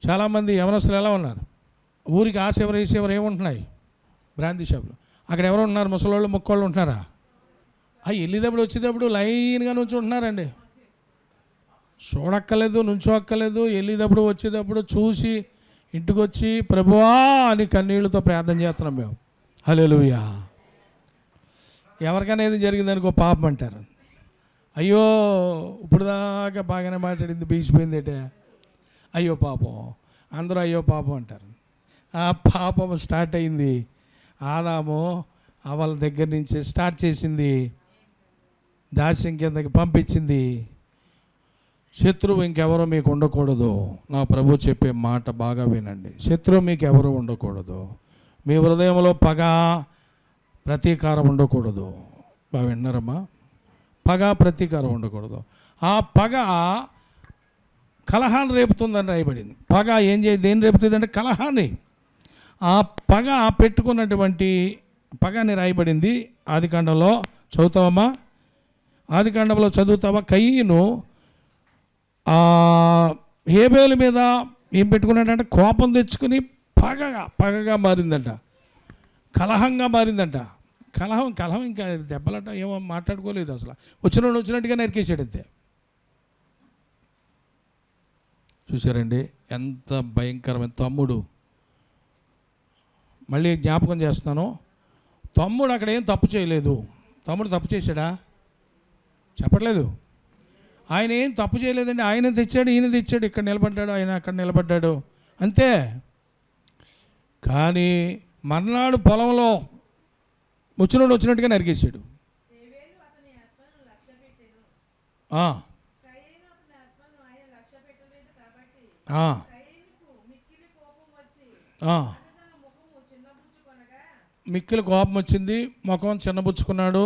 చాలామంది యవనస్తులు ఎలా ఉన్నారు, ఊరికి ఆ చివరి ఈ చివరి ఏముంటున్నాయి, బ్రాంతి షాపులు. అక్కడ ఎవరు ఉన్నారు, ముసలోళ్ళు ముక్కోళ్ళు ఉంటున్నారా? వెళ్ళేటప్పుడు వచ్చేటప్పుడు లైన్గా నుంచి ఉంటున్నారండి. చూడక్కర్లేదు, నుంచోక్కర్లేదు. వెళ్ళేటప్పుడు వచ్చేటప్పుడు చూసి ఇంటికి వచ్చి ప్రభువా అని కన్నీళ్ళతో ప్రార్థన చేస్తున్నాం మేము. హల్లెలూయా. ఎవరికైనా ఏది జరిగిందనుకో పాపం అంటారు. అయ్యో ఇప్పుడు దాకా బాగానే మాట్లాడింది బీసిపోయింది ఏంటే, అయ్యో పాపం. అందరూ అయ్యో పాపం అంటారు. ఆ పాపం స్టార్ట్ అయింది. ఆదాము వాళ్ళ దగ్గర నుంచి స్టార్ట్ చేసింది, దాస్యం కిందకి పంపించింది. శత్రువు ఇంకెవరో మీకు ఉండకూడదు. నా ప్రభు చెప్పే మాట బాగా వినండి. శత్రువు మీకు ఎవరు ఉండకూడదు. మీ హృదయంలో పగ ప్రతీకారం ఉండకూడదు. బాగా విన్నారమ్మా? పగ ప్రతీకారం ఉండకూడదు. ఆ పగ కలహాన్ని రేపుతుందని రాయబడింది. పగ దేన్ని రేపుతుంది అంటే కలహాన్ని. ఆ పగ పెట్టుకున్నటువంటి పగని రాయబడింది ఆదికాండంలో. చదువుతావమ్మా? ఆదికాండంలో చదువుతావా? కయ్యను హేబేలు మీద ఏం పెట్టుకున్నాడంటే కోపం తెచ్చుకుని పగగా మారిందంట, కలహంగా మారిందంట. కలహం ఇంకా దెబ్బలట ఏమో మాట్లాడుకోలేదు అసలు. వచ్చినట్టుగా నరికేసాడు అంతే. చూసారండి ఎంత భయంకరమైన తమ్ముడు. మళ్ళీ జ్ఞాపకం చేస్తున్నాను, తమ్ముడు అక్కడ ఏం తప్పు చేయలేదు. తమ్ముడు తప్పు చేశాడా? చెప్పట్లేదు. ఆయన ఏం తప్పు చేయలేదండి. ఆయన తెచ్చాడు, ఈయన తెచ్చాడు, ఇక్కడ నిలబడ్డాడు, ఆయన అక్కడ నిలబడ్డాడు అంతే. కానీ మర్నాడు పొలంలో వచ్చినట్టుగా నరికేశాడు. మిక్కిలి కోపం వచ్చింది, ముఖం చిన్నబుచ్చుకున్నాడు.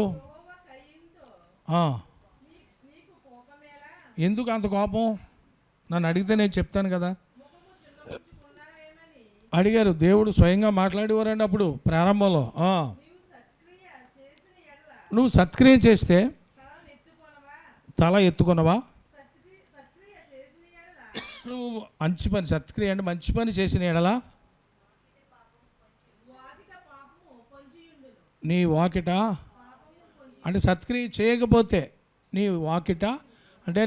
ఎందుకు అంత కోపం? నన్ను అడిగితే నేను చెప్తాను కదా. అడిగారు, దేవుడు స్వయంగా మాట్లాడేవారండి అప్పుడు ప్రారంభంలో. నువ్వు సత్క్రియ చేస్తే తల ఎత్తుకున్నావా? నువ్వు మంచి పని, సత్క్రియ అంటే మంచి పని చేసిన ఎడలా నీ వాకిట అంటే సత్క్రియ చేయకపోతే నీ వాకిట అంటే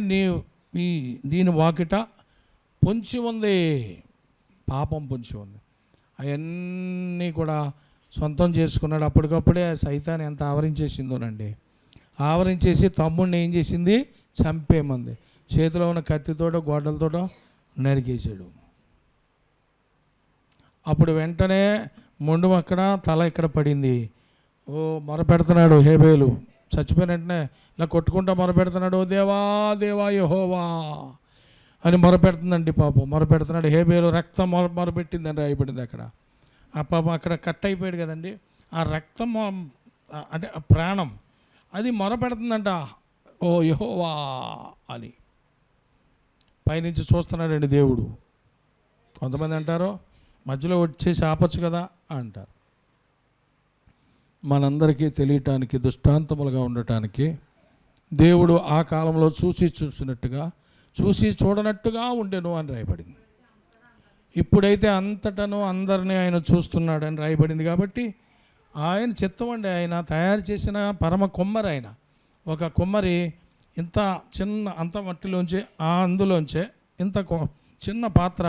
దీని వాకిట పొంచి ఉంది, పాపం పొంచి ఉంది. అవన్నీ కూడా సొంతం చేసుకున్నాడు. అప్పటికప్పుడే సైతాన్ ఎంత ఆవరించేసిందోనండి. ఆవరించేసి తమ్ముడిని ఏం చేసింది? చంపేమంది. చేతిలో ఉన్న కత్తితోటో గోడలతోటో నరికేసాడు. అప్పుడు వెంటనే మొండు అక్కడ, తల ఇక్కడ పడింది. మొరపెడుతున్నాడు హేబేలు. చచ్చిపోయిన వెంటనే ఇలా కొట్టుకుంటా మొరపెడుతున్నాడు, ఓ దేవా దేవా యెహోవా అని మొరపెడుతుందండి. పాపం మొరపెడుతున్నాడు హేబేలు. రక్తం మొరపెట్టిందని రాయబడింది అక్కడ. ఆ పాపం అక్కడ కట్ అయిపోయాడు కదండి. ఆ రక్తం అంటే ఆ ప్రాణం అది మొరపెడుతుందంట, ఓ యెహోవా అని. పైనుంచి చూస్తున్నాడండి దేవుడు. కొంతమంది అంటారు మధ్యలో వచ్చేసి ఆపచ్చు కదా అంటారు. మనందరికీ తెలియటానికి, దృష్టాంతములుగా ఉండటానికి దేవుడు ఆ కాలంలో చూసినట్టుగా చూడనట్టుగా ఉండెను అని రాయబడింది. ఇప్పుడైతే అంతటను అందరినీ ఆయన చూస్తున్నాడని రాయబడింది. కాబట్టి ఆయన చిత్తం అండి. ఆయన తయారు చేసిన పరమ కుమ్మరి. ఆయన ఒక కుమ్మరి ఇంత చిన్న అంత మట్టిలోంచి అందులోంచే ఇంత చిన్న పాత్ర,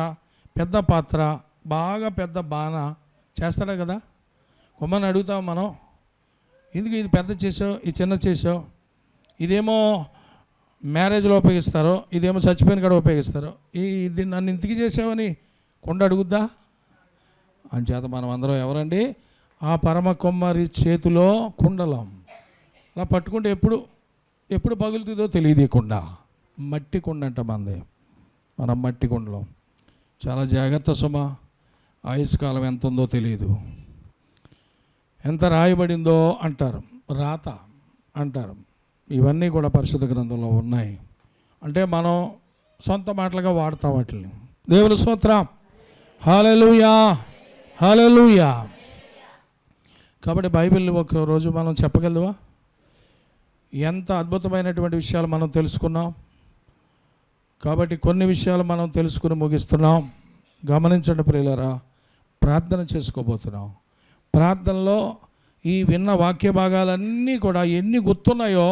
పెద్ద పాత్ర, బాగా పెద్ద బాణ చేస్తాడు కదా. కుమ్మని అడుగుతాం మనం, ఎందుకు ఇది పెద్ద చేసావు, ఇది చిన్న చేసావు? ఇదేమో మ్యారేజ్లో ఉపయోగిస్తారు, ఇదేమో చచ్చిపోయిన కాడ ఉపయోగిస్తారు. ఇది నన్ను ఇంటికి చేసావని కొండ అడుగుద్దా? అంచేత మనం అందరం ఎవరండి? ఆ పరమ కుమ్మరి చేతిలో కుండలం. అలా పట్టుకుంటే ఎప్పుడు పగులుతుందో తెలియకుండా మట్టి కుండ అంట మనది. మనం మట్టి కుండలో చాలా జాగ్రత్త సుమా. ఆయుష్కాలం ఎంత ఉందో తెలియదు, ఎంత రాయబడిందో అంటారు, రాత అంటారు. ఇవన్నీ కూడా పరిశుద్ధ గ్రంథంలో ఉన్నాయి. అంటే మనం సొంత మాటలుగా వాడతాం వాటిని. దేవుని స్తోత్రం, హల్లెలూయా హల్లెలూయా. కాబట్టి బైబిల్ ఒక రోజు మనం చెప్పగలవా? ఎంత అద్భుతమైనటువంటి విషయాలు మనం తెలుసుకున్నాం. కాబట్టి కొన్ని విషయాలు మనం తెలుసుకుని ముగిస్తున్నాం. గమనించండి ప్రియులారా, ప్రార్థన చేసుకోబోతున్నాం. ప్రార్థనలో ఈ విన్న వాక్య భాగాలన్నీ కూడా ఎన్ని గుర్తున్నాయో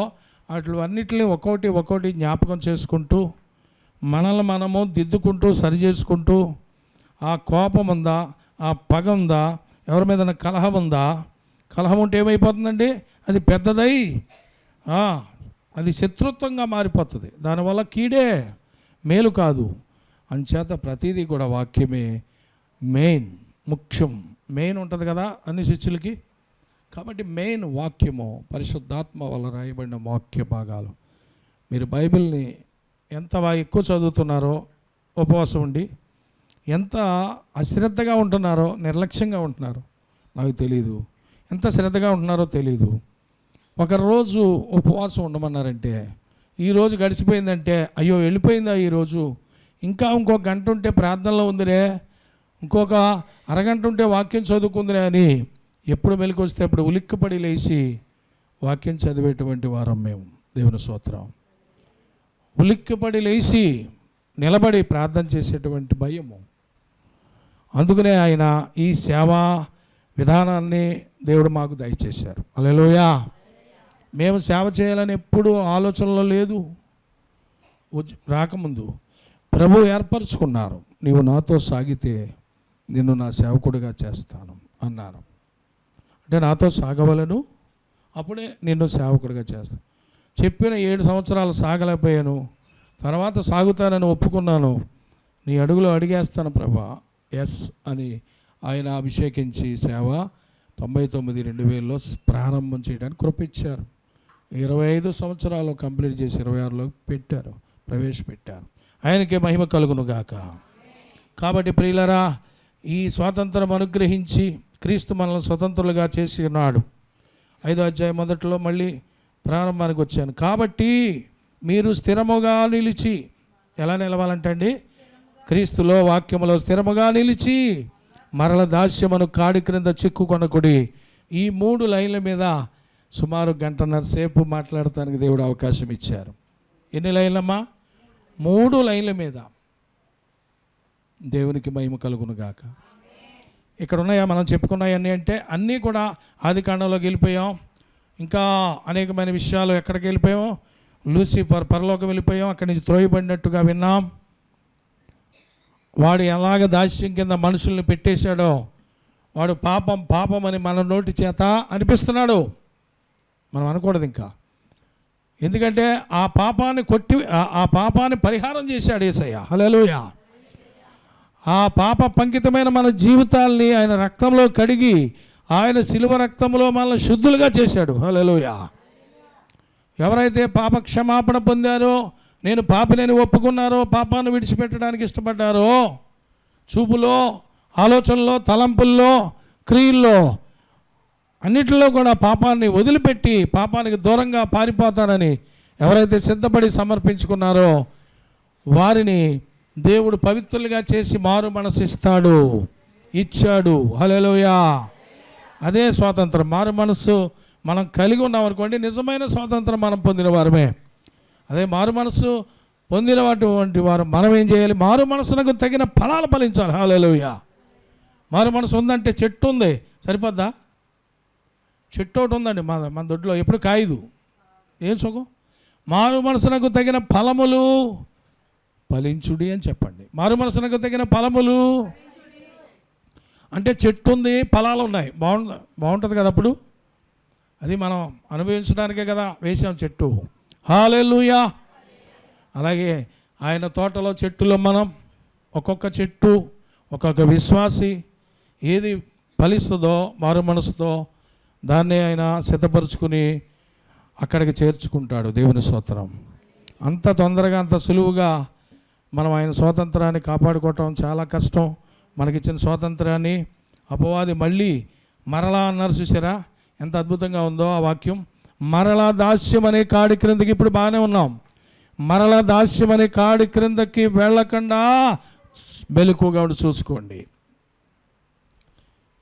అన్నిటిని ఒక్కొక్కటి జ్ఞాపకం చేసుకుంటూ మనల్ని మనము దిద్దుకుంటూ సరి చేసుకుంటూ, ఆ కోపం ఉందా, ఆ పగ ఉందా, ఎవరి మీద కలహం ఉందా, కలహం ఉంటే ఏమైపోతుందండి, అది పెద్దదై అది శత్రుత్వంగా మారిపోతుంది. దానివల్ల కీడే, మేలు కాదు. అంచేత ప్రతిదీ కూడా వాక్యమే ముఖ్యం. మెయిన్ ఉంటుంది కదా అన్ని శిష్యులకి. కాబట్టి మెయిన్ వాక్యము, పరిశుద్ధాత్మ వల్ల రాయబడిన వాక్య భాగాలు. మీరు బైబిల్ని ఎంత ఎక్కువ చదువుతున్నారో ఉపవాసం ఉండి, ఎంత అశ్రద్ధగా ఉంటున్నారో, నిర్లక్ష్యంగా ఉంటున్నారో నాకు తెలీదు, ఎంత శ్రద్ధగా ఉంటున్నారో తెలీదు. ఒకరోజు ఉపవాసం ఉండమన్నారంటే ఈరోజు గడిచిపోయిందంటే అయ్యో వెళ్ళిపోయిందా ఈరోజు, ఇంకొక గంట ఉంటే ప్రార్థనలో ఉందిరే, ఇంకొక అరగంట ఉంటే వాక్యం చదువుకుందిరే అని ఎప్పుడు మెలకు వస్తే అప్పుడు ఉలిక్కిపడి లేచి వాక్యం చదివేటువంటి వారం మేము. దేవుని స్తోత్రం. ఉలిక్కిపడి లేచి నిలబడి ప్రార్థన చేసేటువంటి భయము. అందుకనే ఆయన ఈ సేవా విధానాన్ని దేవుడు మాకు దయచేశారు. హల్లెలూయా. మేము సేవ చేయాలని ఎప్పుడు ఆలోచనలో లేదు. రాకముందు ప్రభు ఏర్పరచుకున్నారు, నీవు నాతో సాగితే నిన్ను నా సేవకుడిగా చేస్తాను అన్నారు. అంటే నాతో సాగవలను, అప్పుడే నిన్ను సేవకుడిగా చేస్తాను. చెప్పిన 7 సంవత్సరాలు సాగలేకపోయాను, తర్వాత సాగుతానని ఒప్పుకున్నాను. నీ అడుగులో అడిగేస్తాను ప్రభా, ఎస్ అని ఆయన అభిషేకించి సేవ 99-2000లో ప్రారంభం చేయడానికి కృపించారు. 25 సంవత్సరాలు కంప్లీట్ చేసి 26లో పెట్టారు, ప్రవేశపెట్టారు. ఆయనకే మహిమ కలుగును గాక. కాబట్టి ప్రియులరా, ఈ స్వాతంత్రం అనుగ్రహించి క్రీస్తు మనల్ని స్వతంత్రులుగా చేసి ఉన్నాడు. 5వ అధ్యాయం మొదట్లో మళ్ళీ ప్రారంభానికి వచ్చాను. కాబట్టి మీరు స్థిరముగా నిలిచి, ఎలా నిలవాలంటే అండి, క్రీస్తులో వాక్యములో స్థిరముగా నిలిచి మరల దాస్యమును కాడి క్రింద చిక్కుకొనకుడి. ఈ 3 లైన్ల మీద సుమారు 1.5 సేపు మాట్లాడటానికి దేవుడు అవకాశం ఇచ్చారు. ఎన్ని లైన్లమ్మా? 3 లైన్ల మీద. దేవునికి మహిమ కలుగును గాక. ఇక్కడ ఉన్నాయా మనం చెప్పుకున్నాయన్నీ అంటే అన్నీ కూడా ఆది కాండంలోకి వెళ్ళిపోయాం. ఇంకా అనేకమైన విషయాలు ఎక్కడికి వెళ్ళిపోయాం, లూసిఫర్ పరలోకం వెళ్ళిపోయాం, అక్కడి నుంచి త్రోయబడినట్టుగా విన్నాం. వాడు ఎలాగ దాస్యం కింద మనుషుల్ని పెట్టేశాడో, వాడు పాపం అని మన నోటి చేత అనిపిస్తున్నాడు. మనం అనకూడదు ఇంకా, ఎందుకంటే ఆ పాపాన్ని పరిహారం చేశాడు యేసయ్య. హల్లెలూయా. ఆ పాప పంకితమైన మన జీవితాల్ని ఆయన రక్తంలో కడిగి, ఆయన శిలువ రక్తంలో మనల్ని శుద్ధులుగా చేశాడు. హల్లెలూయా. ఎవరైతే పాప క్షమాపణ పొందారో, నేను పాపినని ఒప్పుకున్నారో, పాపాన్ని విడిచిపెట్టడానికి ఇష్టపడ్డారో, చూపులో, ఆలోచనలో, తలంపుల్లో, క్రియల్లో, అన్నిటిలో కూడా పాపాన్ని వదిలిపెట్టి పాపానికి దూరంగా పారిపోతారని ఎవరైతే సిద్ధపడి సమర్పించుకున్నారో వారిని దేవుడు పవిత్రులుగా చేసి మారు మనసు ఇచ్చాడు. హల్లెలూయా. అదే స్వాతంత్రం. మారు మనసు మనం కలిగి ఉన్నాం అనుకోండి, నిజమైన స్వాతంత్రం మనం పొందిన వారమే. అదే మారు మనసు పొందినటువంటి వారు మనం ఏం చేయాలి? మారు మనసునకు తగిన ఫలాలు ఫలించాలి. హల్లెలూయా. మారు మనసు ఉందంటే చెట్టు ఉంది, సరిపోద్దా? చెట్టు ఒకటి ఉందండి మన దొడ్లో, ఎప్పుడు కాయదు, ఏం సుఖం? మారు మనసునకు తగిన ఫలములు ఫలించుడి అని చెప్పండి. మారు మనసునకు తగిన ఫలములు అంటే చెట్టు ఉంది, ఫలాలు ఉన్నాయి, బాగుంటుంది కదా. అప్పుడు అది మనం అనుభవించడానికే కదా వేసాం చెట్టు. హల్లెలూయా. అలాగే ఆయన తోటలో చెట్టులో మనం ఒక్కొక్క చెట్టు, ఒక్కొక్క విశ్వాసి ఏది ఫలిస్తుందో మారు మనసుతో దాన్నే ఆయన సిద్ధపరుచుకుని అక్కడికి చేర్చుకుంటాడు. దేవుని స్తోత్రం. అంత తొందరగా, అంత సులువుగా మనం ఆయన స్వాతంత్రాన్ని కాపాడుకోవటం చాలా కష్టం. మనకిచ్చిన స్వాతంత్రాన్ని అపవాది మళ్ళీ మరలా అన్నారు. చూసారా ఎంత అద్భుతంగా ఉందో ఆ వాక్యం. మరలా దాస్యం అనే కాడి క్రిందకి, ఇప్పుడు బాగానే ఉన్నాం, మరలా దాస్యం అనే కాడి క్రిందకి వెళ్ళకుండా మెలకువగా చూసుకోండి.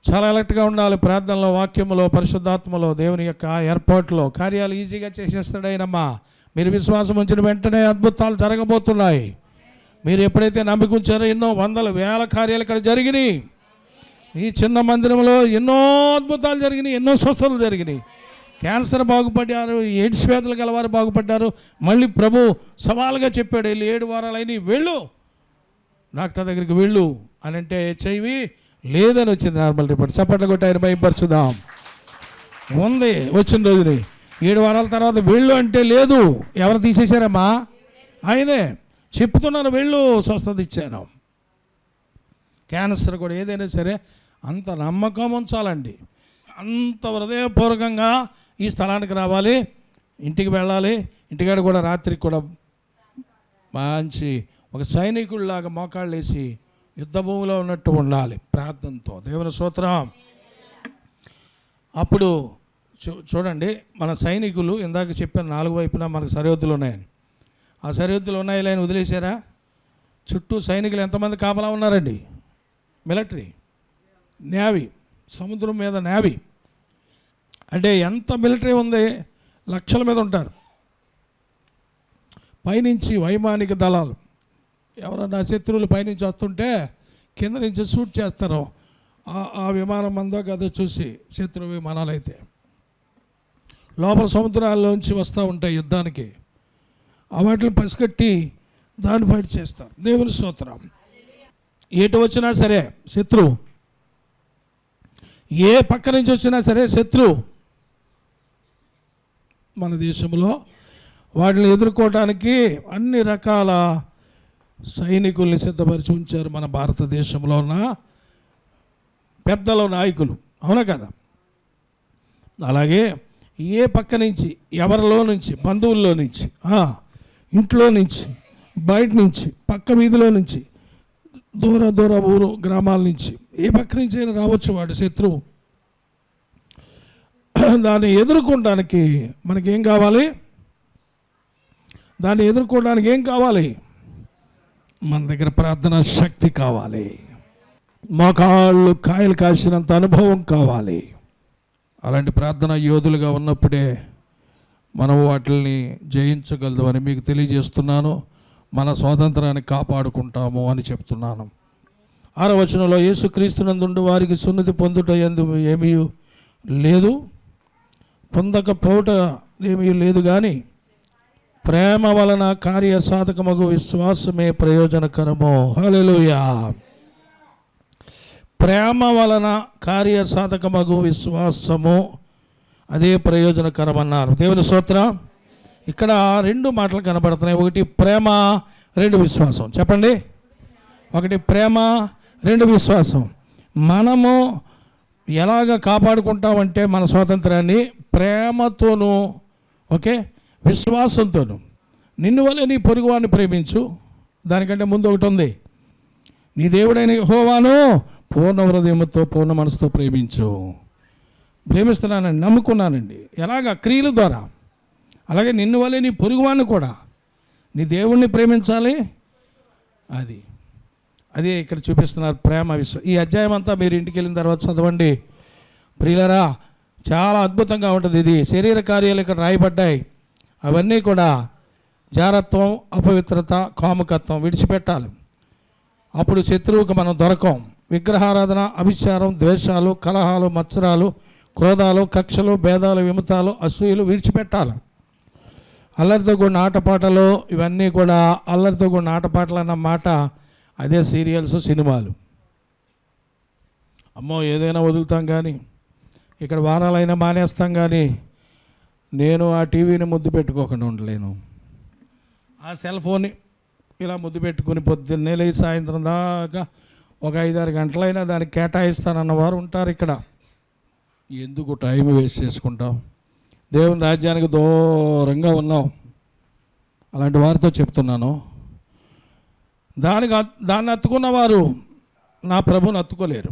చాలా అలర్ట్గా ఉండాలి. ప్రార్థనలో, వాక్యంలో, పరిశుద్ధాత్మలో, దేవుని యొక్క ఏర్పాట్లో కార్యాలు ఈజీగా చేసేస్తాడు ఆయనమ్మా. మీరు విశ్వాసం ఉంచిన వెంటనే అద్భుతాలు జరగబోతున్నాయి. మీరు ఎప్పుడైతే నమ్మిక ఉంచారో ఎన్నో వందల వేల కార్యాలు ఇక్కడ జరిగినాయి. ఈ చిన్న మందిరంలో ఎన్నో అద్భుతాలు జరిగినాయి, ఎన్నో స్వస్థతలు జరిగినాయి. క్యాన్సర్ బాగుపడ్డారు, ఎయిడ్స్ వ్యాధులు గలవారు బాగుపడ్డారు. మళ్ళీ ప్రభు సవాలుగా చెప్పాడు, వెళ్ళి 7 వారాలు అయినా వెళ్ళు, డాక్టర్ దగ్గరికి వెళ్ళు అని అంటే HIV లేదని వచ్చింది నార్మల్ రిపోర్ట్. చప్పట్లు కొట్టి ఆయన భయపరచుదాం. ఉంది వచ్చిన రోజుని 7 వారాల తర్వాత వెళ్ళు అంటే లేదు. ఎవరు తీసేశారమ్మా? ఆయనే. చెప్తున్నాను వెళ్ళు, స్వస్థత ఇచ్చాను. క్యాన్సర్ కూడా ఏదైనా సరే అంత నమ్మకం ఉంచాలండి. అంత హృదయపూర్వకంగా ఈ స్థలానికి రావాలి, ఇంటికి వెళ్ళాలి. ఇంటికాడ కూడా రాత్రికి కూడా మంచి ఒక సైనికుడిలాగా మోకాళ్ళు వేసి యుద్ధ భూమిలో ఉన్నట్టు ఉండాలి ప్రార్థనతో. దేవుని స్తోత్రం. అప్పుడు చూడండి, మన సైనికులు ఇందాక చెప్పాను 4 వైపున మనకు సరిహద్దులు ఉన్నాయని. ఆ సరిహద్దులు ఉన్నాయి లేని వదిలేశారా? చుట్టూ సైనికులు ఎంతమంది కాపలా ఉన్నారండి? మిలిటరీ, నేవీ, సముద్రం మీద నేవీ. అంటే ఎంత మిలిటరీ ఉంది, లక్షల మీద ఉంటారు. పైనుంచి వైమానిక దళాలు, ఎవరన్నా శత్రువులు పైనుంచి వస్తుంటే కింద నుంచి షూట్ చేస్తారు. ఆ విమానం మందో కదో చూసి, శత్రు విమానాలు అయితే లోపల సముద్రాల్లోంచి వస్తూ ఉంటాయి యుద్ధానికి. వాటిని పసిగట్టి దాన్ని ఫైట్ చేస్తారు. దేవుని స్తోత్రం. ఎటు వచ్చినా సరే శత్రువు, ఏ పక్క నుంచి వచ్చినా సరే శత్రువు మన దేశంలో వాటిని ఎదుర్కోవడానికి అన్ని రకాల సైనికుల్ని సిద్ధపరిచి ఉంచారు మన భారతదేశంలో ఉన్న పెద్దల నాయకులు. అవునా కదా? అలాగే ఏ పక్క నుంచి, ఎవరిలో నుంచి, బంధువుల్లో నుంచి, ఇంట్లో నుంచి, బయట నుంచి, పక్క వీధిలో నుంచి, దూర ఊరు గ్రామాల నుంచి, ఏ పక్క నుంచి అయినా రావచ్చు వాడు శత్రువు. దాన్ని ఎదుర్కోవడానికి మనకేం కావాలి? దాన్ని ఎదుర్కోవడానికి ఏం కావాలి? మన దగ్గర ప్రార్థనా శక్తి కావాలి. మోకాళ్ళు కాయలు కాసినంత అనుభవం కావాలి. అలాంటి ప్రార్థనా యోధులుగా ఉన్నప్పుడే మనం వాటిని జయించగలదని మీకు తెలియజేస్తున్నాను. మన స్వాతంత్రాన్ని కాపాడుకుంటాము అని చెప్తున్నాను. 6వ వచనంలో యేసుక్రీస్తునందుండు వారికి సున్నతి పొందుట యందు ఏమీ లేదు, పొందకపోవట ఏమీ లేదు, కానీ ప్రేమ వలన కార్యసాధకమగు విశ్వాసమే ప్రయోజనకరము. హల్లెలూయా. ప్రేమ వలన కార్యసాధకమగు విశ్వాసము అదే ప్రయోజనకరం అన్నారు. దేవుని స్తోత్రం. ఇక్కడ 2 మాటలు కనబడుతున్నాయి. ఒకటి ప్రేమ, 2 విశ్వాసం. చెప్పండి. ఒకటి ప్రేమ, 2 విశ్వాసం. మనము ఎలాగ కాపాడుకుంటామంటే మన స్వాతంత్రాన్ని ప్రేమతోనూ, ఓకే, విశ్వాసంతోనూ. నిన్ను వలె నీ పొరుగువాడిని ప్రేమించు. దానికంటే ముందు ఒకటి ఉంది, నీ దేవుడైన యెహోవాను పూర్ణ హృదయంతో పూర్ణ మనసుతో ప్రేమించు. ప్రేమిస్తున్నానండి, నమ్ముకున్నానండి. ఎలాగ? క్రియల ద్వారా. అలాగే నిన్ను వలె నీ పొరుగువాడిని కూడా, నీ దేవుణ్ణి ప్రేమించాలి. అదే ఇక్కడ చూపిస్తున్నారు, ప్రేమ విశ్వాసం. ఈ అధ్యాయం అంతా మీరు ఇంటికి వెళ్ళిన తర్వాత చదవండి ప్రియులరా. చాలా అద్భుతంగా ఉంటుంది. ఇది శరీర కార్యాలు ఇక్కడ రాయబడ్డాయి. అవన్నీ కూడా జారత్వం, అపవిత్రత, కాముకత్వం విడిచిపెట్టాలి. అప్పుడు శత్రువుకు మనం దొరకం. విగ్రహారాధన, అభిచారం, ద్వేషాలు, కలహాలు, మత్సరాలు, క్రోధాలు, కక్షలు, భేదాలు, విమతాలు, అసూయలు విడిచిపెట్టాలి. అల్లరితో కూడిన ఆటపాటలు, ఇవన్నీ కూడా అల్లరితో కూడిన ఆటపాటలు అన్న మాట అదే సీరియల్స్, సినిమాలు. అమ్మో ఏదైనా వదులుతాం కానీ, ఇక్కడ వారాలైనా మానేస్తాం కానీ, నేను ఆ టీవీని ముద్దు పెట్టుకోకుండా ఉండలేను. ఆ సెల్ ఫోన్ని ఇలా ముద్దు పెట్టుకుని పొద్దున్నే లేచి సాయంత్రం దాకా ఒక 5-6 గంటలైనా దానికి కేటాయిస్తానన్నవారు ఉంటారు ఇక్కడ. ఎందుకు టైం వేస్ట్ చేసుకుంటాం? దేవుని రాజ్యానికి దూరంగా ఉన్నాం. అలాంటి వారితో చెప్తున్నాను. దాన్ని అత్తుకున్నవారు నా ప్రభుని అత్తుకోలేరు.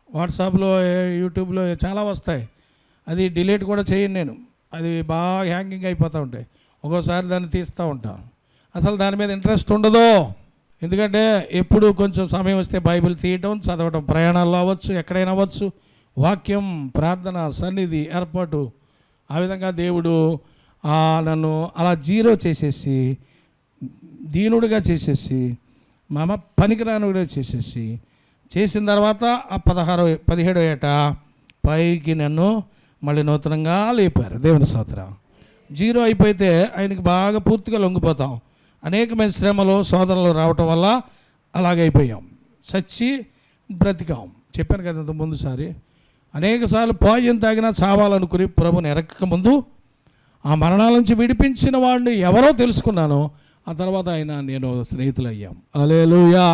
వాట్సాప్లో, యూట్యూబ్లో చాలా వస్తాయి. అది డిలీట్ కూడా చేయను నేను. అది బాగా హ్యాంగింగ్ అయిపోతూ ఉంటాయి. ఒక్కోసారి దాన్ని తీస్తూ ఉంటాను. అసలు దాని మీద ఇంట్రెస్ట్ ఉండదు. ఎందుకంటే ఎప్పుడు కొంచెం సమయం వస్తే బైబిల్ తీయటం, చదవటం, ప్రయాణాల్లో అవ్వచ్చు, ఎక్కడైనా అవ్వచ్చు, వాక్యం, ప్రార్థన, సన్నిధి ఏర్పాటు. ఆ విధంగా దేవుడు నన్ను అలా జీరో చేసేసి దీనుడిగా చేసేసి మామ పనికిరానుడిగా చేసిన తర్వాత ఆ 17వ ఏట పైకి నన్ను మళ్ళీ నూతనంగా లేపారు. దేవుని స్తోత్రం. 0 అయిపోతే ఆయనకి బాగా పూర్తిగా లొంగిపోతాం. అనేకమైన శ్రమలు సోదరులు రావటం వల్ల అలాగైపోయాం. చచ్చి బ్రతికాం. చెప్పాను కదా ఇంత ముందుసారి. అనేకసార్లు పాయిజన్ తాగినా చావాలనుకుని ప్రభుని ఎరక్క ముందు ఆ మరణాల నుంచి విడిపించిన వాడిని ఎవరో తెలుసుకున్నాను. ఆ తర్వాత నేను స్నేహితులు అయ్యాం. హల్లెలూయా.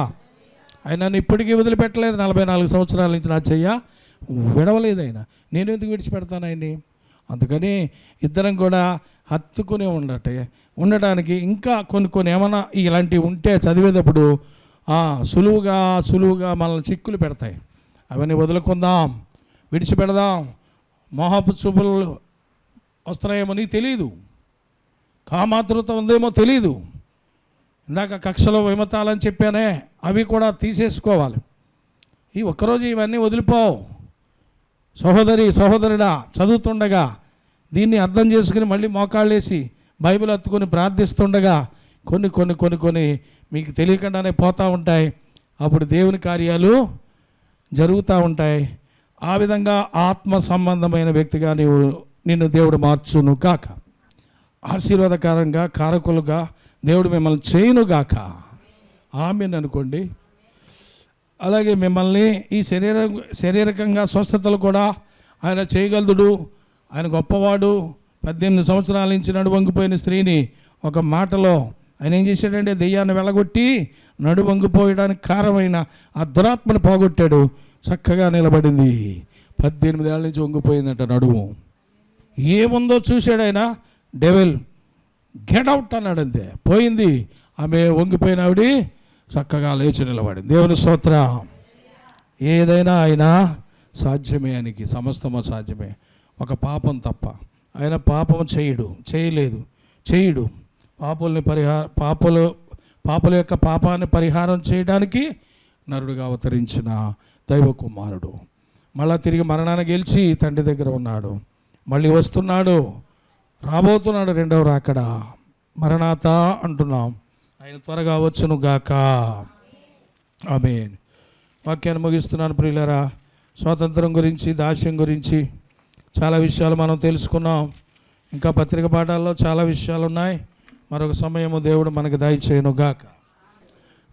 ఆయన నన్ను ఇప్పటికీ వదిలిపెట్టలేదు. 44 సంవత్సరాల నుంచి నా చెయ్య విడవలేదు ఆయన. నేను ఎందుకు విడిచిపెడతాను ఆయన్ని? అందుకని ఇద్దరం కూడా హత్తుకునే ఉండటానికి ఇంకా కొన్ని ఏమైనా ఇలాంటివి ఉంటే చదివేటప్పుడు సులువుగా మనల్ని చిక్కులు పెడతాయి. అవన్నీ వదులుకుందాం, విడిచిపెడదాం. మోహపు చూపులు వస్తున్నాయేమో నీకు తెలియదు, కామాతృత ఉందేమో తెలీదు. ఇందాక కక్షలో విమతాలని చెప్పానే, అవి కూడా తీసేసుకోవాలి. ఈ ఒక్కరోజు ఇవన్నీ వదిలిపోవు. సహోదరుడా, చదువుతుండగా దీన్ని అర్థం చేసుకుని మళ్ళీ మోకాళ్ళేసి బైబిల్ అత్తుకొని ప్రార్థిస్తుండగా కొన్ని మీకు తెలియకుండానే పోతూ ఉంటాయి. అప్పుడు దేవుని కార్యాలు జరుగుతూ ఉంటాయి. ఆ విధంగా ఆత్మ సంబంధమైన వ్యక్తిగా నిన్ను దేవుడు మార్చును గాక. ఆశీర్వాదకరంగా కారకులుగా దేవుడు మిమ్మల్ని చేయును గాక. ఆమేన్ అనుకోండి. అలాగే మిమ్మల్ని ఈ శారీరకంగా స్వస్థతలు కూడా ఆయన చేయగలదుడు. ఆయన గొప్పవాడు. 18 సంవత్సరాల నుంచి నడువంగిపోయిన స్త్రీని ఒక మాటలో ఆయన ఏం చేశాడంటే దెయ్యాన్ని వెళ్ళగొట్టి నడువంగిపోయడానికి కారణమైన ఆ దురాత్మను పోగొట్టాడు. చక్కగా నిలబడింది. 18 ఏళ్ళ నుంచి వంగిపోయిందట నడుము. ఏముందో చూశాడు ఆయన. డెవిల్ గెట్ అవుట్ అన్నాడు, అంతే. పోయింది. ఆమె వంగిపోయిన ఆవిడ చక్కగా లేచి నిలబడింది. దేవుని స్తోత్రం. ఏదైనా ఆయన సాధ్యమే. ఆయనకి సమస్తము సాధ్యమే. ఒక పాపం తప్ప ఆయన పాపం చేయడు. పాపుల యొక్క పాపాన్ని పరిహారం చేయడానికి నరుడుగా అవతరించిన దైవ కుమారుడు. మళ్ళా తిరిగి మరణాన్ని గెలిచి తండ్రి దగ్గర ఉన్నాడు. మళ్ళీ వస్తున్నాడు, రాబోతున్నాడు. రెండవ రాకడ. మరణాత అంటున్నాం. ఆయన త్వరగా వచ్చును గాక. ఆమేన్. వాక్యాన్ని ముగిస్తున్నాను ప్రియులారా. స్వాతంత్రం గురించి, దాస్యం గురించి చాలా విషయాలు మనం తెలుసుకున్నాం. ఇంకా పత్రిక పాఠాల్లో చాలా విషయాలు ఉన్నాయి. మరొక సమయము దేవుడు మనకు దయచేయును గాక.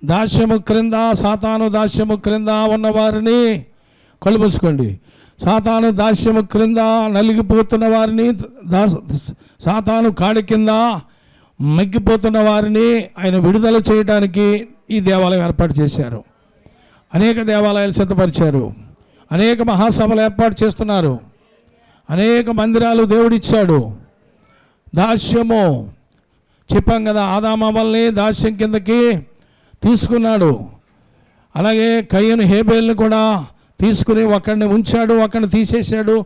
దాస్యము క్రింద, సాతాను దాస్యము క్రింద ఉన్నవారిని కళ్ళు మూసుకోండి. సాతాను దాస్యము క్రింద నలిగిపోతున్న వారిని, సాతాను కాడి కింద మగ్గిపోతున్న వారిని ఆయన విడుదల చేయడానికి ఈ దేవాలయం ఏర్పాటు చేశారు. అనేక దేవాలయాలు సిద్ధపరిచారు. అనేక మహాసభలు ఏర్పాటు చేస్తున్నారు. అనేక మందిరాలు దేవుడిచ్చాడు. దాస్యము చెప్పాం కదా, ఆదామవల్ని దాస్యం కిందకి తీసుకున్నాడు. అలాగే కయ్యను హేబేల్ని కూడా తీసుకుని ఒకడిని ఉంచాడు, ఒకడిని తీసేశాడు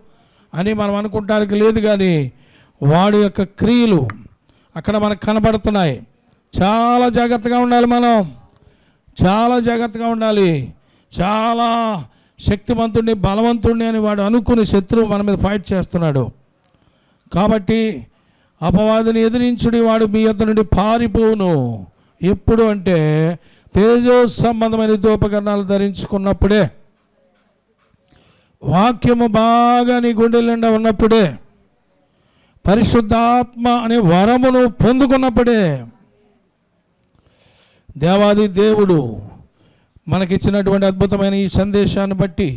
అని మనం అనుకుంటానికి లేదు. కానీ వాడి యొక్క క్రియలు అక్కడ మనకు కనబడుతున్నాయి. చాలా జాగ్రత్తగా ఉండాలి. మనం చాలా జాగ్రత్తగా ఉండాలి. చాలా శక్తివంతుడిని, బలవంతుడిని అని వాడు అనుకుని శత్రువు మన మీద ఫైట్ చేస్తున్నాడు. కాబట్టి అపవాదిని ఎదిరించుడి, వాడు మీ యొద్ద నుండి పారిపోవును. ఎప్పుడు అంటే తేజో సంబంధమైన యుద్ధోపకరణాలు ధరించుకున్నప్పుడే, వాక్యము బాగా నీ గుండెల నిండా ఉన్నప్పుడే, పరిశుద్ధాత్మ అనే వరమును పొందుకున్నప్పుడే, దేవాది దేవుడు మనకిచ్చినటువంటి అద్భుతమైన ఈ సందేశాన్ని బట్టి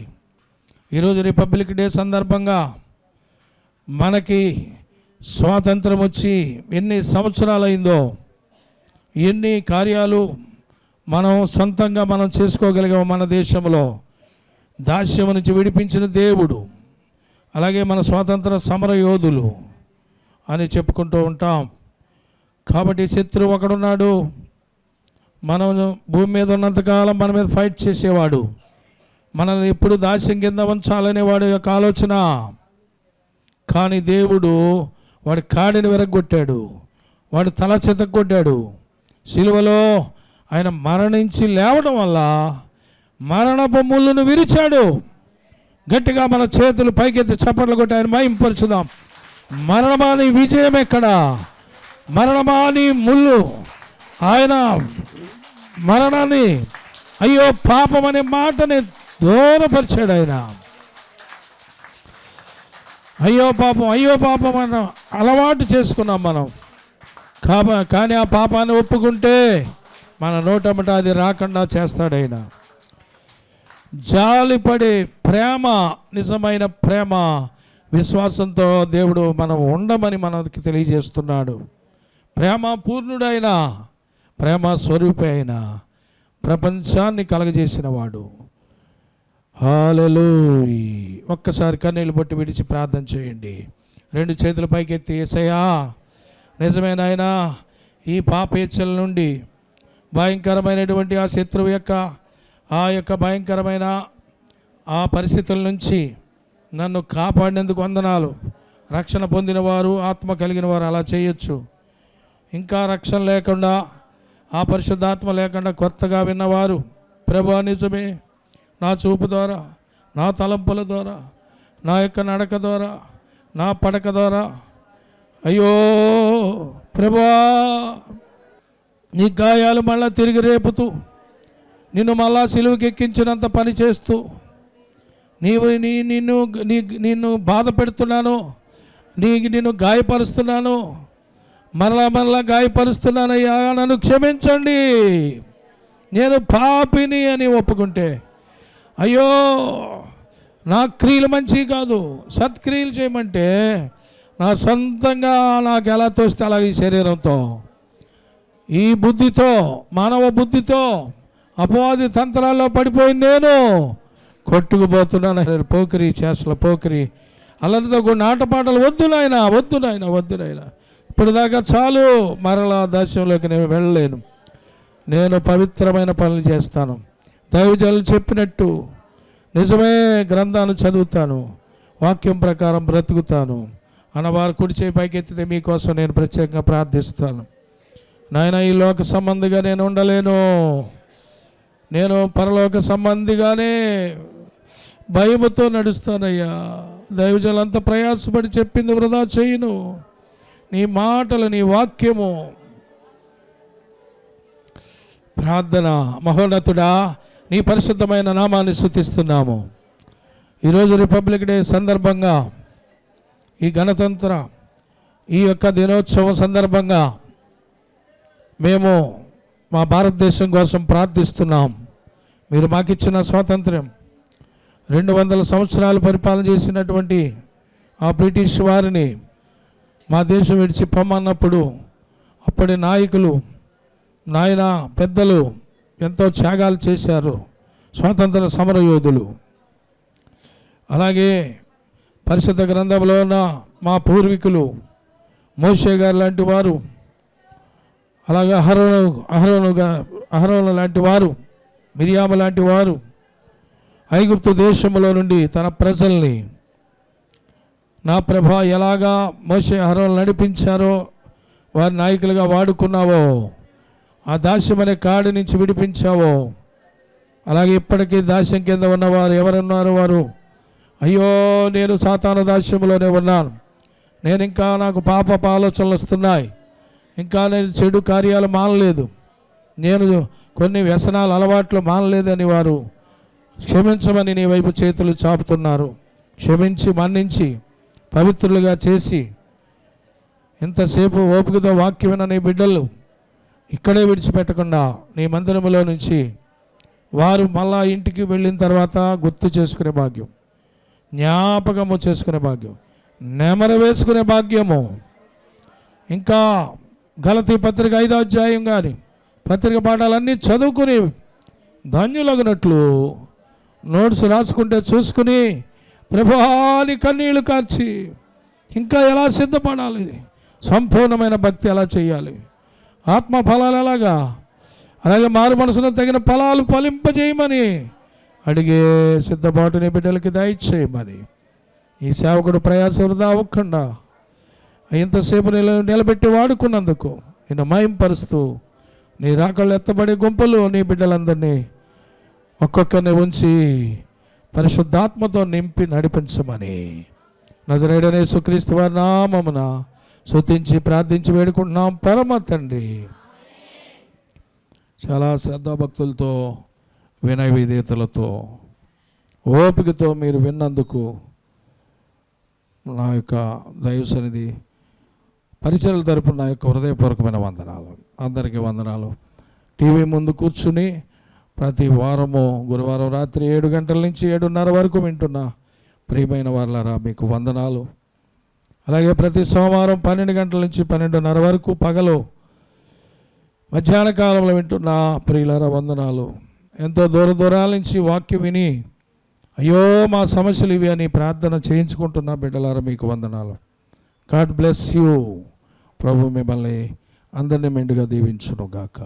ఈరోజు రిపబ్లిక్ డే సందర్భంగా మనకి స్వాతంత్రం వచ్చి ఎన్ని సంవత్సరాలైందో, ఎన్ని కార్యాలు మనం సొంతంగా మనం చేసుకోగలిగాము. మన దేశంలో దాస్యము నుంచి విడిపించిన దేవుడు, అలాగే మన స్వాతంత్ర సమర యోధులు అని చెప్పుకుంటూ ఉంటాం. కాబట్టి శత్రువు ఒకడున్నాడు. మనం భూమి మీద ఉన్నంతకాలం మన మీద ఫైట్ చేసేవాడు. మనల్ని ఎప్పుడు దాస్యం కింద ఉంచాలనే వాడి యొక్క ఆలోచన. కానీ దేవుడు వాడి కాడిని విరగొట్టాడు, వాడి తల చెతగొట్టాడు. సిలువలో ఆయన మరణించి లేవడం వల్ల మరణపు ముళ్ళును విరిచాడు. గట్టిగా మన చేతులు పైకెత్తి చప్పట్లు కొట్టి ఆయన మహింపరచుదాం. మరణమాని విజయం ఎక్కడ? మరణమాని ముళ్ళు ఆయన మరణాన్ని, అయ్యో పాపం అనే మాటని దూరపరిచాడు. ఆయన అయ్యో పాపం అన్న అలవాటు చేసుకున్నాం మనం. కానీ ఆ పాపాన్ని ఒప్పుకుంటే మన నోటమట అది రాకుండా చేస్తాడు. ఆయన జాలిపడే ప్రేమ, నిజమైన ప్రేమ, విశ్వాసంతో దేవుడు మనం ఉండమని మనకి తెలియజేస్తున్నాడు. ప్రేమ పూర్ణుడైన, ప్రేమ స్వరూపి అయిన, ప్రపంచాన్ని కలగజేసిన వాడు. హల్లెలూయా. ఒక్కసారి కన్నీళ్ళు బట్టి విడిచి ప్రార్థన చేయండి. రెండు చేతుల పైకెత్తి, యేసయ్యా నిజమైన ఆయన, ఈ పాపేచ్ఛల నుండి, భయంకరమైనటువంటి ఆ శత్రువు యొక్క భయంకరమైన ఆ పరిస్థితుల నుంచి నన్ను కాపాడినందుకు వందనాలు. రక్షణ పొందిన వారు, ఆత్మ కలిగిన వారు అలా చేయొచ్చు. ఇంకా రక్షణ లేకుండా, ఆ పరిశుద్ధాత్మ లేకుండా కొత్తగా విన్నవారు, ప్రభువా నిజమే, నా చూపు ద్వారా, నా తలంపుల ద్వారా, నా యొక్క నడక ద్వారా, నా పడక ద్వారా, అయ్యో ప్రభువా నీ గాయాలు మళ్ళా తిరిగి రేపుతూ, నిన్ను మళ్ళా సిలువకి ఎక్కించినంత పని చేస్తూ, నిన్ను బాధ పెడుతున్నాను, నిన్ను గాయపరుస్తున్నాను, మరలా గాయపరుస్తున్నానయ్యా, నన్ను క్షమించండి, నేను పాపిని అని ఒప్పుకుంటే, అయ్యో నా క్రియలు మంచివి కాదు, సత్క్రియలు చేయమంటే నా సొంతంగా నాకు ఎలా తోస్తే అలాగే ఈ శరీరంతో, ఈ బుద్ధితో, మానవ బుద్ధితో అపవాది తంత్రాల్లో పడిపోయి నేను కొట్టుకుపోతున్నాను. పోకిరి చేసల పోకిరి అల్లరితో కూడా ఆటపాటలు వద్దు నాయన, ఇప్పుడు దాకా చాలు, మరలా దాస్యంలోకి నేను వెళ్ళలేను, నేను పవిత్రమైన పనులు చేస్తాను, దైవజనులు చెప్పినట్టు నిజమే గ్రంథాలు చదువుతాను, వాక్యం ప్రకారం బ్రతుకుతాను అన్నవారు కుడి చేయి పైకెత్తితే మీకోసం నేను ప్రత్యేకంగా ప్రార్థిస్తాను. నాయన, ఈ లోక సంబంధిగా నేను ఉండలేను, నేను పరలోక సంబంధిగానే భయముతో నడుస్తానయ్యా. దైవజనులంతా ప్రయాసపడి చెప్పింది వృధా చేయను. నీ మాటలు, నీ వాక్యము, ప్రార్థన. మహోన్నతుడా, నీ పరిశుద్ధమైన నామాన్ని స్తుతిస్తున్నాము. ఈరోజు రిపబ్లిక్ డే సందర్భంగా, ఈ గణతంత్ర ఈ యొక్క దినోత్సవం సందర్భంగా మేము మా భారతదేశం కోసం ప్రార్థిస్తున్నాం. మీరు మాకిచ్చిన స్వాతంత్ర్యం, 200 సంవత్సరాలు పరిపాలన చేసినటువంటి ఆ బ్రిటిష్ వారిని మా దేశం విడిచి పొమ్మన్నప్పుడు అప్పటి నాయకులు, నాయన పెద్దలు ఎంతో త్యాగాలు చేశారు, స్వాతంత్ర సమరయోధులు. అలాగే పరిశుద్ధ గ్రంథంలో ఉన్న మా పూర్వీకులు మోషే గారు లాంటి వారు, అలాగే అహరోను లాంటి వారు, మిరియాము లాంటి వారు ఐగుప్తు దేశంలో నుండి తన ప్రజల్ని, నా ప్రభా ఎలాగా మోషే అహరోను నడిపించారో, వారి నాయకులుగా వాడుకున్నావో, ఆ దాస్యం అనే కాడి నుంచి విడిపించావో, అలాగే ఇప్పటికీ దాస్యం కింద ఉన్నవారు ఎవరున్నారో వారు, అయ్యో నేను సాతాను దాస్యంలోనే ఉన్నాను, నేను ఇంకా నాకు పాప ఆలోచనలు వస్తున్నాయి, ఇంకా నేను చెడు కార్యాలు మానలేదు, నేను కొన్ని వ్యసనాలు అలవాట్లు మానలేదని వారు క్షమించమని నీ వైపు చేతులు చాపుతున్నారు. క్షమించి మన్నించి పవిత్రులుగా చేసి, ఇంతసేపు ఓపికతో వాక్యం విన్న నీ బిడ్డలు ఇక్కడే విడిచిపెట్టకుండా నీ మందిరములో నుంచి వారు మళ్ళా ఇంటికి వెళ్ళిన తర్వాత గుర్తు చేసుకునే భాగ్యం, జ్ఞాపకము చేసుకునే భాగ్యం, నెమరు వేసుకునే భాగ్యము, ఇంకా గలతీ పత్రిక 5వ అధ్యాయం కానీ పత్రిక పాఠాలన్నీ చదువుకుని ధన్యులగినట్లు నోట్స్ రాసుకుంటే చూసుకుని ప్రభువాని కన్నీళ్లు కార్చి ఇంకా ఎలా సిద్ధపడాలి, సంపూర్ణమైన భక్తి ఎలా చేయాలి, ఆత్మ ఫలాలు ఎలాగా, అలాగే మారు మనసును తగిన ఫలాలు ఫలింపజేయమని అడిగే సిద్ధపాటుని బిడ్డలకి దయచేయమని, ఈ సేవకుడు ప్రయాస వృధా అవ్వకుండా ఇంతసేపు నిలబెట్టి వాడుకున్నందుకు నిన్ను మహింపరుస్తూ, నీ రాకళ్ళు ఎత్తబడే గుంపులు నీ బిడ్డలందరినీ ఒక్కొక్కరిని ఉంచి పరిశుద్ధాత్మతో నింపి నడిపించమని నజరేయుడైన యేసుక్రీస్తు వారి నామమున స్తుతించి ప్రార్థించి వేడుకుంటున్నాం పరమ తండ్రి. చాలా శ్రద్ధాభక్తులతో వినయ విధేయతలతో ఓపికతో మీరు విన్నందుకు నా యొక్క దైవ సన్నిధి పరిచయాల తరపున నా యొక్క హృదయపూర్వకమైన వందనాలు. అందరికీ వందనాలు. టీవీ ముందు కూర్చుని ప్రతి వారము గురువారం రాత్రి 7 గంటల నుంచి 7:30 వరకు వింటున్న ప్రియమైన వారలారా మీకు వందనాలు. అలాగే ప్రతి సోమవారం 12 గంటల నుంచి 12:30 వరకు పగలు మధ్యాహ్న కాలంలో వింటున్న ప్రియులారా వందనాలు. ఎంతో దూరాల నుంచి వాక్యం విని అయ్యో మా సమస్యలు ఇవి అని ప్రార్థన చేయించుకుంటున్న బిడ్డలారా మీకు వందనాలు. God bless you. ప్రభు మిమ్మల్ని అందరినీ మెండుగా దీవించును గాక.